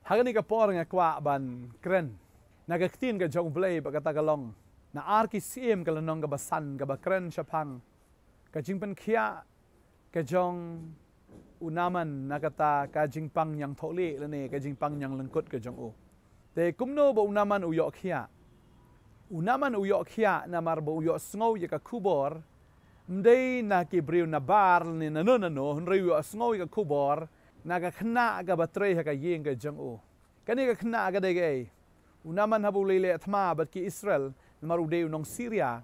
Hagani ka por nga kwa ban kren. Nagaktin ka jong blay pagkatagalong. Na arki siem ka lanong ka basan ka ba kren syapang. Ka jingpan kia ka jong unaman nakata ka jingpang yang tholi lani ka jingpang yang lengkut ka jong u. Te kumno ba unaman uyok kia. Unaman uyok kia namar ba uyok sngow ya ka khubor. Mday na kibriw na bar ni nanonano hunray uyok sngow ya ka khubor. Naga khynnah ka batray ha ka ying ka jong u. Kani ka khynnah ka degay. Unaman habu lele atma bat ki Israel namar uday unong Syria.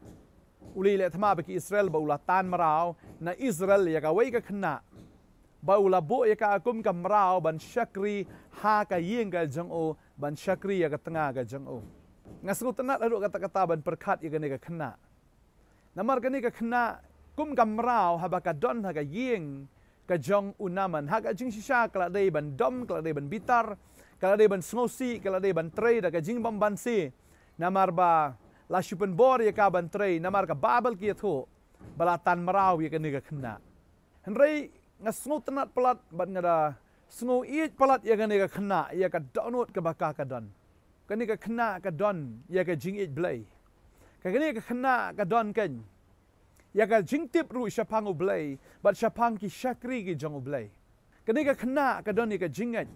Ulele atma bat ki Israel ba ulatan maraw na Israel ya ka way ka khynnah. Ba ulabo ya ka akum ka maraw ban syakri ha ka ying ka jong u ban syakri ya ka tengah ka jong u. Ngasgut tanat adu kata-kata ban perkat ya kani ka khynnah. Namar kani ka khynnah kum ka maraw haba ka don ha ka ying ka jong unaman ha ka jing sisa kala day ban dom kala day ban bitar kala day ban sngosi kala day ban tray da ka jing bam bansi namar ba la shupen bor ya ka ban tray namar ka babel ki tho balatan maraw ya kani ka khynnah henry ngasngo tanat pelat ban ngada sngo iit pelat ya kani ka khynnah ya ka dohnud ka baka ka don kani ka khynnah ka don ya ka jing iit blay ka kani ka khynnah ka don ken ya ka jingtip ru syapang ublay bat syapang ki syakri ki jong ublay kani ka khynnah ka don ya ka jingat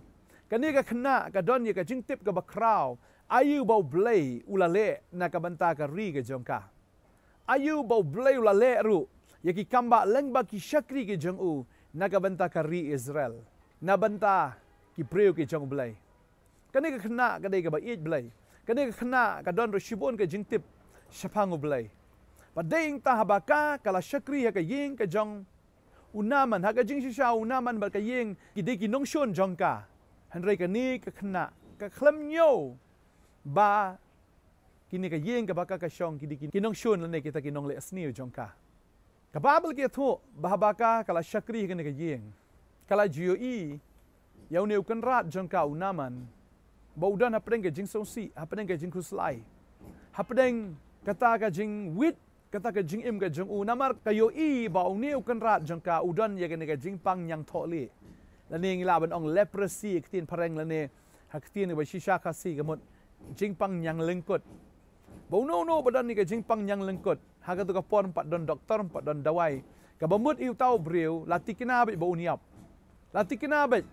kani ka khynnah ka don ya ka jingtip ka bakraw ayu bau blay ulale na ka banta ka ri ka jong ka ayu bau blay ulale ru ya ki kamba lengba ki syakri ki jong u na ka banta ka ri Israel na banta ki breu ki jong ublay kani ka khynnah ka dai ka ba it blay kani ka khynnah ka don ru shibon ka jingtip syapang ublay Padeng tahabaka kala syakri ha ka ying ka jong unaman ha ka jing sisa unaman ba ka ying kidi kinong shon jong ka hanray ka ni ka khynnah ka khlem nyo ba kini ka ying ka baka ka syong kidi kinong shon lane kita kinong le asni jong ka kababel ki thu bahabaka kala syakri ka ni ka ying kala GOE yaw ne kan rat jong ka unaman ba udan ha pedeng ka jing songsi ha pedeng ka jing kuslai ha pedeng kata ka jing wit kata ka jing im ka jong u namar kayo i ba ong niu kan rat jong ka udon ya ka jing pang yang tholi lani ngila ban ong leprosy ktin pareng lani haktin ba shisha khasi gamut jing pang yang lengkut ba no badan ni ka jing pang yang lengkut ha ka tu ka pon pat don doktor pat don dawai ka bamut iu tau breu lati kina ba uniap lati kina ba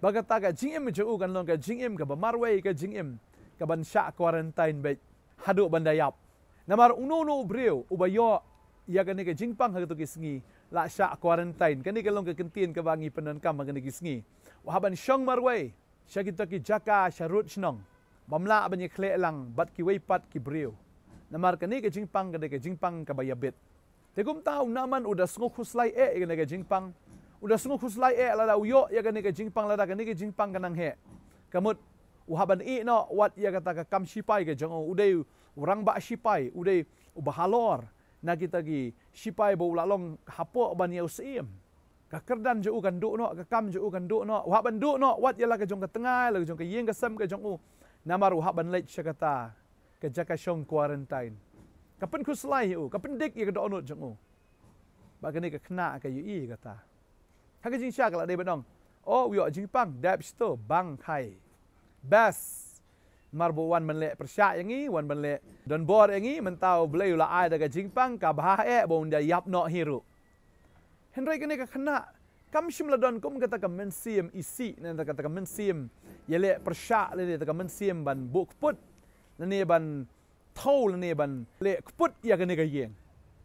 bagata ka jing im jong u kan long ka jing im ka ba marway ka jing im ka ban sha quarantine ba hadu bandayap namar uno breu ubayo ya kani ka jingpang ha to kisngi la sha quarantine kani ka long ka kentin ka bangi penan kam kani kisngi wahaban syong marway sya kita ki jaka syarut snong bamla bani khle lang bat ki wei pat ki breu namar kani ka jingpang ka bayabit tegum tau naman udah sngo khuslai kani ka jingpang udah sngo khuslai la da uyo ya kani ka jingpang la da kani ka jingpang kanang he kamut wahaban no wat ya kata ka kam sipai ka jong udai orang ba sipai udai ubahalor na kita gi sipai bo lalong hapo ban yau sim ka kerdan jo kan du no ka kam jo kan du no wahaban du no wat ya la ka jong ka tengah la jong ka yeng ka sam ka jong u namar wahaban lech kata ka jaka syong quarantine kapan kuslai u kapan dik ya ka dohnud jong u ba kani ka khynnah ka yu kata ha ka jing sya ka la dei badong oh yo jingpang dap sto bang khai bas marbo wan menle persya yangi wan menle don bor yangi mentau bleu la ai daga jingpang ka bah bon dia yap no hiru henry kene ka khynnah kam shim la don kum kata ka mensim isi nan kata ka mensim yele persya le ta ka mensim ban buk put ne ban thol ne ban le put ya kene ka yeng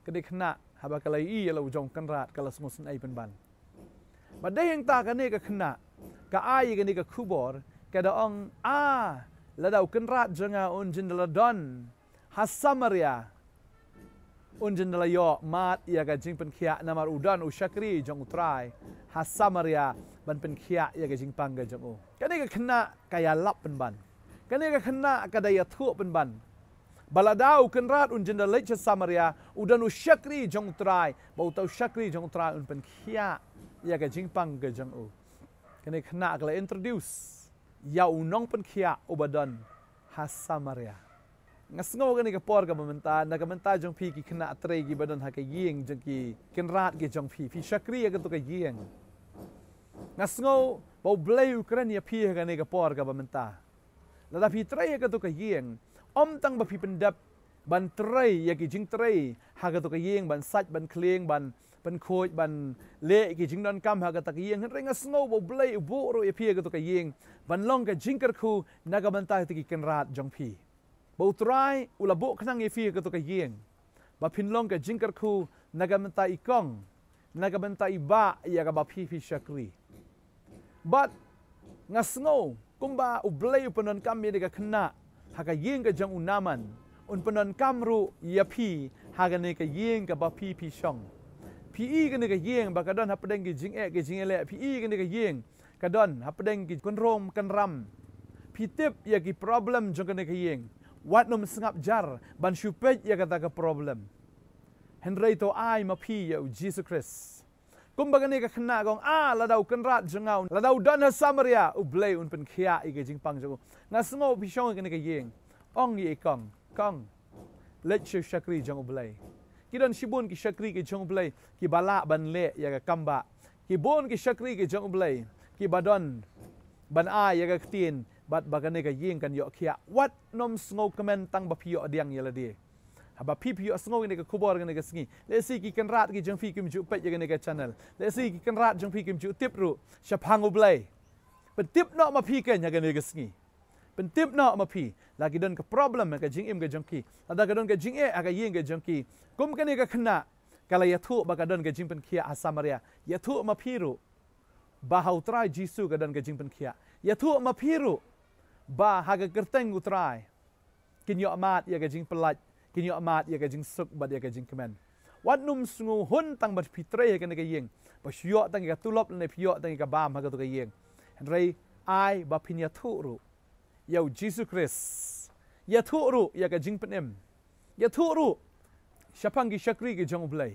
kene khynnah haba kalai i la ujong kan rat kala smusun ai pen ban badai yang ta kene ka khynnah ka ai kene ka khubor kada ong ladau kenrat jenga unjin daladon hasamaria unjin dalayo mat ya ka jing pen khia namar udan usyakri jong utrai hasamaria ban pen khia ya ka jing pang ga jong u kani ka khynnah kaya lap pen ban kani ka khynnah ka daya thu pen ban baladau kenrat unjin dalai samaria udan usyakri jong utrai bau tau syakri jong utrai un pen khia ya ka jing pang ga jong u kani khynnah kala introduce ya unong pen khia ubadan hasamaria ngasngo gani ka por ka mamenta na ka menta jong phi ki khynnah tre gi badan ha ka yeng jong ki kenrat ge jong phi syakri ya ka to ka yeng ngasngau bau blay Ukraine ya pi ka ne ka por ka bamenta lada pi trai ka to ka yeng om tang ba pi pendap ban trai ya ki jing trai ha ka to ka yeng ban sach ban kleng ban khoj ban le ki jing don kam ha ka ta ka yeng ren ngasngau bau blay bu ro ya pi ka to ka yeng ban long ka jing kar khu na ka banta ti ki ken rat jong pi bau trai ula bo khnang ya pi ka to ka yeng ba pin long ka jing kar khu na ka banta ikong na ka banta iba ya ka ba pi shakri but ngasngau kumba ublay upanon kam ya ka khynnah haka yeng ka jang unaman un panon kam ru ya pi haga ne ka yeng ka ba pi shong pi ka ne ka yeng ba ka don hapdeng ki jing e ki jing ele pi ka ne ka yeng ka don hapdeng ki kun rom kan ram pi tip ya ki problem jong ka ne ka yeng wat nom sngap jar ban shupej ya ka ta ka problem henrei to ai ma pi ya Jesus Christ kumbaga ne ka khynnah gong ladau kan rat jangau ladau dan ha samaria ublay un pen khia i ge jing pang jo ngasngo pi shong ka ne ka yeng ong ye kong let shakri jang ublay kidon shibun ki shakri ki jang ublay ki bala ban le ya ka kamba ki bon ki shakri ki jang ublay ki badon ban ya ka ktin bat baga ne ka yeng kan yo khia wat nom sngo kamen tang ba pi yo diang yela de haba pi yo sngo ne ka khubor ne ka sngi le si ki kan rat ki jang fi kim ju pet ya ne ka channel le si ki kan rat jang fi kim ju tip ru shapang ublay pen tip no ma pi ken ya ne ka sngi pen tip no ma pi lagi don ka problem ka jing im ka jang ki ada ka don ka jing e ka yeng ka jang ki kum ka ne ka khynnah kala ya thu ba ka don ka jing pen khia asamaria ya thu ma pi ru ba hau trai jisu ka don ka jing pen khia ya thu ma pi ru ba ha ka kerteng utrai kin yo amat ya ka jing pelat kin yo amat ya ka jing suk ba ya ka jing kemen wat num sngu hun tang ba pitre ka ne ka yeng ba shyo tang ka tulop ne pyo tang ka bam ha ka to ka yeng rei ai ba pin ya thu ru ya Jesus Christ ya thu ru ya ka jing penem ya thu ru shapang ki shakri ki jong blay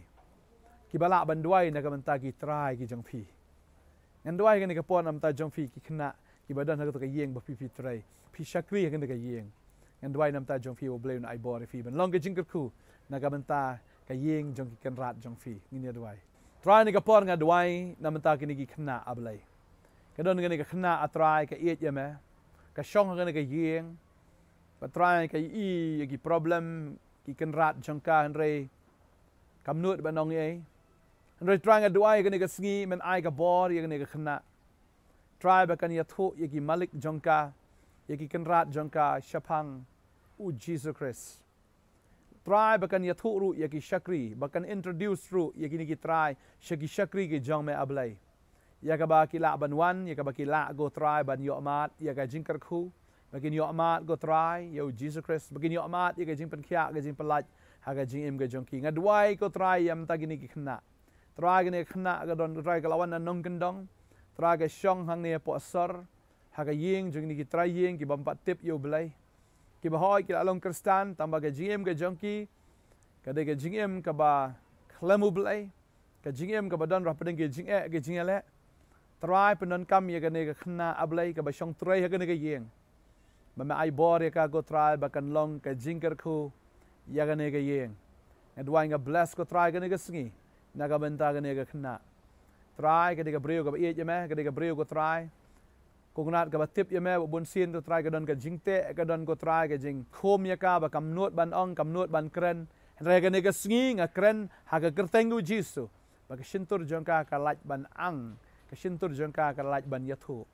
ki bala ban duai na ka menta ki trai ki jong pi ngan duai ka ne ka pon am ta jong pi ki khynnah ki badan ha ka to ka yeng ba pi trai pi shakri ka ne ka yeng ngan duai nam ta jong pi o blay na ai bor fi ban long ka jing ka khu na ka menta ka yeng jong ki kan rat jong fi ni duai trai ne ka pon nga duai na menta ki ni ki khynnah ablay ka don ka ne ka khynnah atrai ka iet ya me ka shong ka ne ka yeng ba trai ka i ki problem ki kan rat jong ka henrei kam nut ba nong ye henrei trai nga duai ka ne ka sngi men ai ka bor ya ne ka khynnah trai ba kan ya thu ya ki malik jong ka ya ki kan rat jong ka shapang u Jesus Christ try bakan ya thu ru ya ki shakri bakan introduce ru ya ki ni ki try shaki shakri ki jong me ablay ya ka ba ki la ban wan ya ka ba ki la go try ban yo mat ya ka jing kar khu bakin yo mat go try yo Jesus Christ bakin yo mat ya ka jing pen khia ka jing pelat ha ka jing im ka jong ki ngadwai ko try yam ta gini ki khynnah try gini khynnah ka don try ka lawan na nong kendong try ka shong hang ne po sor ha ka yeng jong ni ki try yeng ki bam pat tip yo blay ki bahoy ki along kristan tamba ka jingem ka jongki ka de ka jingem ka ba khlemu blai ka jingem ka badan rapeng ki jing e ki jingele try penon kam ya ka ne ka khynnah ablai ka ba shong try ha ka ne ka yeng ba ma ai bor ya ka go try ba kan long ka jingker khu ya ka ne ka yeng adwai nga bless ko try ka ne ka sngi na ka benta ka ne ka khynnah try ka de ka breu ka ba ye me ka de ka breu ko try kungnat ka ba tip ya me bun sin to try ka don ka jingte ka don ko try ka jing khom ya ka ba kam nut ban ong kam nut ban kren re ka ne ka sngi nga kren ha ka kertengu jisu ba ka shintur jong ka laj ban ang ka shintur jong ka laj ban yathu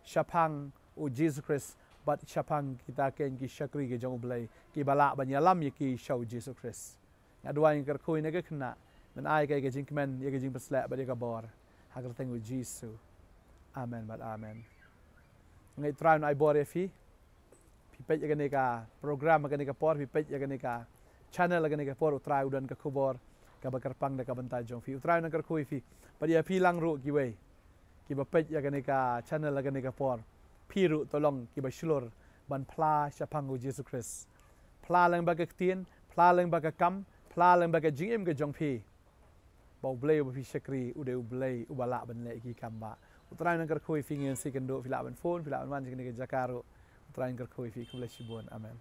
shapang u Jesus Christ bat shapang kita ken ki shakri ke jong blai ki bala ban yalam ye ki show Jesus Christ adwai ka khoi ne ka khynnah man ai ka jing kemen ye ka jing pasla ba ye ka bor ha ka kertengu jisu amen bat amen ngai try na bor fi pipet ya ka program ka ka por pipet ya ka channel ka ka por try udan ka khubor ka bakar pang da ka banta jong fi try na kar khoi fi pa dia fi lang ru ki we ki ba pet ya ka channel ka ka por pi ru to long ki ba shlor ban pla shapang u Jesus Christ pla lang ba ka tien pla lang ba ka kam pla lang ba ka jingem ka jong fi bau blay ba fi shakri u de u blay u bala ban le ki kam ba Utrain ang karkhoy fi ngayon si kendo fila ban phone fila ban man si kini ka jakaro utrain karkhoy fi kubless shibon amen.